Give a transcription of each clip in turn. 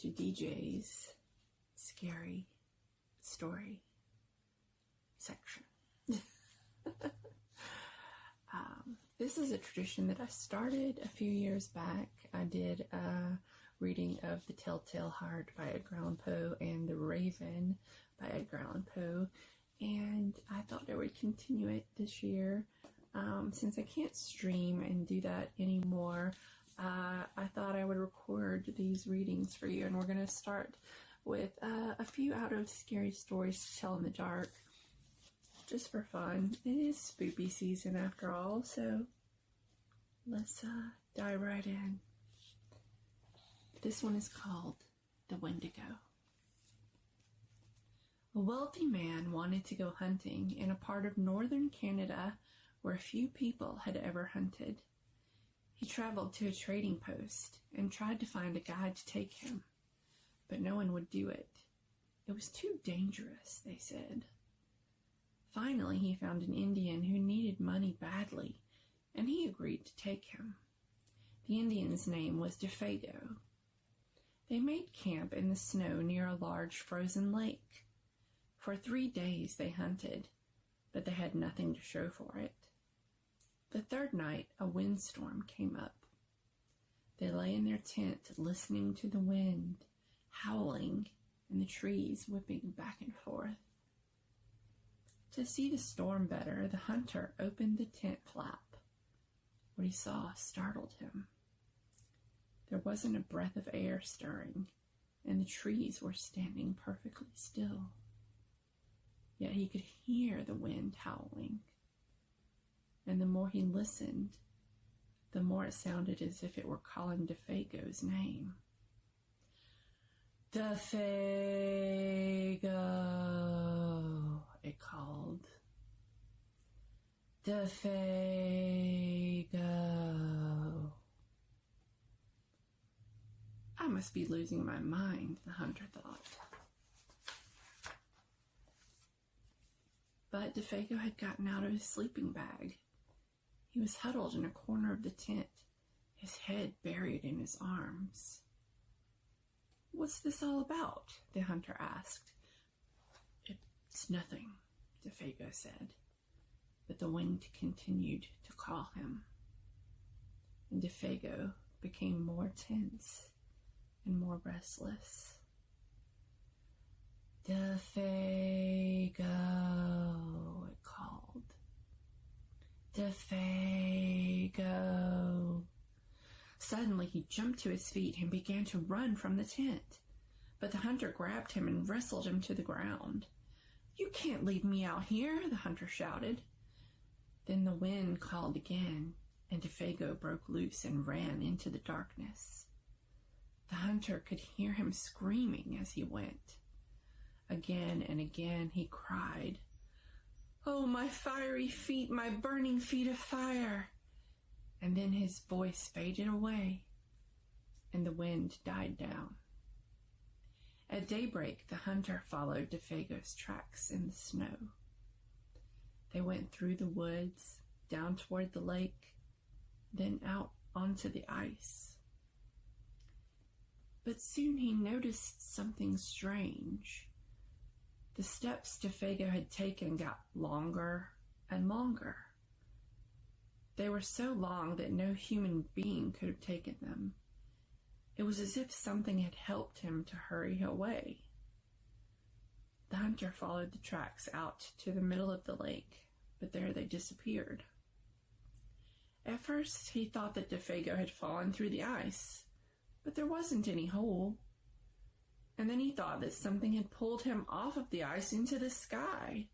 to DJ's scary story section. This is a tradition that I started a few years back. I did a reading of The Telltale Heart by Edgar Allan Poe and The Raven by Edgar Allan Poe, and I thought I would continue it this year. Since I can't stream and do that anymore, I thought I would record these readings for you, and we're going to start with a few out of scary stories to tell in the dark, just for fun. It is spooky season after all, so let's dive right in. This one is called The Wendigo. A wealthy man wanted to go hunting in a part of northern Canada where few people had ever hunted. He traveled to a trading post and tried to find a guide to take him, but no one would do it. It was too dangerous, they said. Finally, he found an Indian who needed money badly, and he agreed to take him. The Indian's name was Defago. They made camp in the snow near a large frozen lake. For 3 days they hunted, but they had nothing to show for it. The third night, a windstorm came up. They lay in their tent listening to the wind, howling, and the trees whipping back and forth. To see the storm better, the hunter opened the tent flap. What he saw startled him. There wasn't a breath of air stirring, and the trees were standing perfectly still. Yet he could hear the wind howling. And the more he listened, the more it sounded as if it were calling Defago's name. Defago, it called. Defago. I must be losing my mind, the hunter thought. But Defago had gotten out of his sleeping bag. He was huddled in a corner of the tent, his head buried in his arms. "What's this all about?" the hunter asked. "It's nothing," Defago said, but the wind continued to call him. And Defago became more tense and more restless. "Defago," it called. "Defago." Suddenly he jumped to his feet and began to run from the tent. But the hunter grabbed him and wrestled him to the ground. "You can't leave me out here," the hunter shouted. Then the wind called again, and Defago broke loose and ran into the darkness. The hunter could hear him screaming as he went. Again and again he cried, "Oh, my fiery feet, my burning feet of fire!" And then his voice faded away, and the wind died down. At daybreak, the hunter followed Defago's tracks in the snow. They went through the woods, down toward the lake, then out onto the ice. But soon he noticed something strange. The steps Defago had taken got longer and longer. They were so long that no human being could have taken them. It was as if something had helped him to hurry away. The hunter followed the tracks out to the middle of the lake, but there they disappeared. At first he thought that Defago had fallen through the ice, but there wasn't any hole. And then he thought that something had pulled him off of the ice into the sky,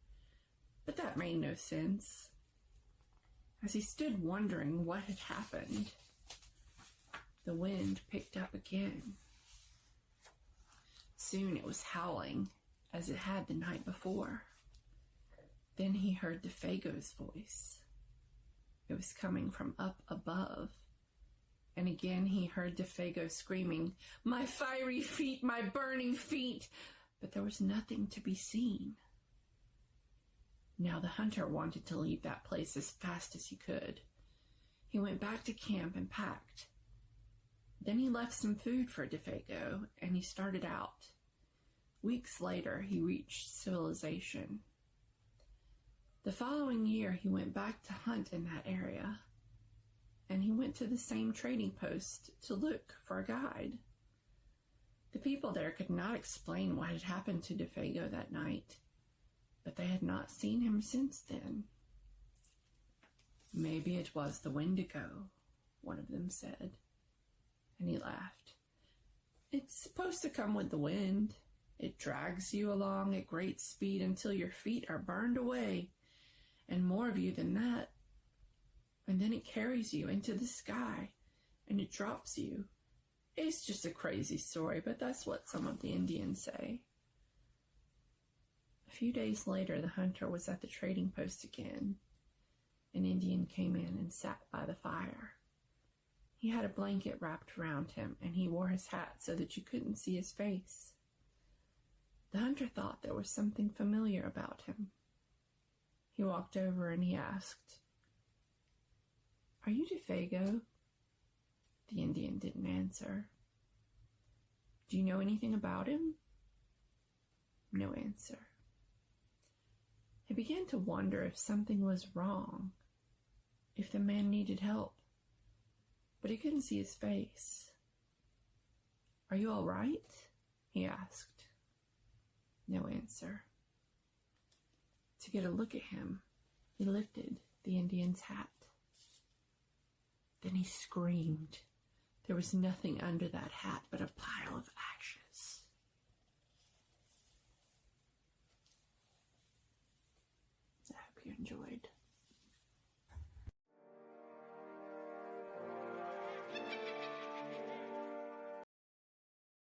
but that made no sense. As he stood wondering what had happened, the wind picked up again. Soon it was howling, as it had the night before. Then he heard Defago's voice. It was coming from up above. And again he heard Defago screaming, "My fiery feet, my burning feet!" But there was nothing to be seen. Now the hunter wanted to leave that place as fast as he could. He went back to camp and packed. Then he left some food for Defago, and he started out. Weeks later, he reached civilization. The following year, he went back to hunt in that area, and he went to the same trading post to look for a guide. The people there could not explain what had happened to Defago that night, but they had not seen him since then. Maybe it was the Wendigo, one of them said, and he laughed. It's supposed to come with the wind. It drags you along at great speed until your feet are burned away, and more of you than that. And then it carries you into the sky, and it drops you. It's just a crazy story, but that's what some of the Indians say. A few days later, the hunter was at the trading post again. An Indian came in and sat by the fire. He had a blanket wrapped around him, and he wore his hat so that you couldn't see his face. The hunter thought there was something familiar about him. He walked over and he asked, "Are you Defago?" The Indian didn't answer. "Do you know anything about him?" No answer. He began to wonder if something was wrong, if the man needed help, but he couldn't see his face. "Are you all right?" he asked. No answer. To get a look at him, he lifted the Indian's hat. Then he screamed. There was nothing under that hat but a pile of ashes. I hope you enjoyed.